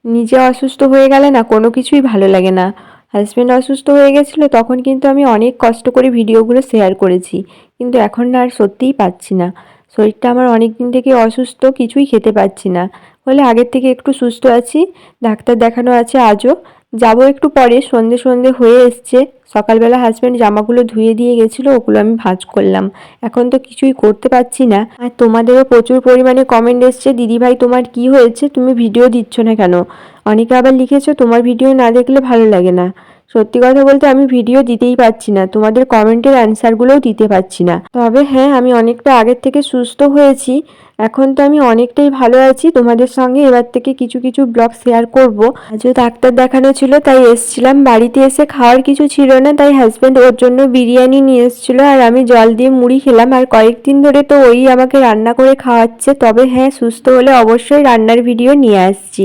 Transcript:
নিজে অসুস্থ হয়ে গেলে না কোনো কিছুই ভালো লাগে না। হাজব্যান্ড অসুস্থ হয়ে গেছিলো তখন কিন্তু আমি অনেক কষ্ট করে ভিডিওগুলো শেয়ার করেছি, কিন্তু এখন না আর সত্যিই পাচ্ছি না। শরীরটা আমার অনেক দিন থেকে অসুস্থ, কিছুই খেতে পাচ্ছি না বলে আগের থেকে একটু সুস্থ আছি। ডাক্তার দেখানো আছে আজও, যাবো একটু পরে। সন্ধে সন্ধে হয়ে এসছে, সকালবেলা হাজব্যান্ড জামাগুলো ধুয়ে দিয়ে গেছিলো, ওগুলো আমি ভাঁজ করলাম। এখন তো কিছুই করতে পারছি না। আর তোমাদেরও প্রচুর পরিমাণে কমেন্ট এসছে, দিদিভাই তোমার কি হয়েছে, তুমি ভিডিও দিচ্ছ না কেন? অনেকে আবার লিখেছো তোমার ভিডিও না দেখলে ভালো লাগে না। সত্যি কথা বলতে আমি ভিডিও দিতেই পারছি না, তোমাদের কমেন্টের অ্যান্সারগুলোও দিতে পারছি না। তবে হ্যাঁ, আমি অনেকটা আগের থেকে সুস্থ হয়েছি, এখন তো আমি অনেকটাই ভালো আছি। তোমাদের সঙ্গে এবার থেকে কিছু কিছু ব্লগ শেয়ার করব। আজও ডাক্তার দেখানো ছিল তাই এসছিলাম, বাড়িতে এসে খাওয়ার কিছু ছিল না, তাই হাজব্যান্ড ওর জন্য বিরিয়ানি নিয়ে এসেছিলো আর আমি জল দিয়ে মুড়ি খেলাম। আর কয়েকদিন ধরে তো ওই আমাকে রান্না করে খাওয়াচ্ছে। তবে হ্যাঁ, সুস্থ হলে অবশ্যই রান্নার ভিডিও নিয়ে আসছি।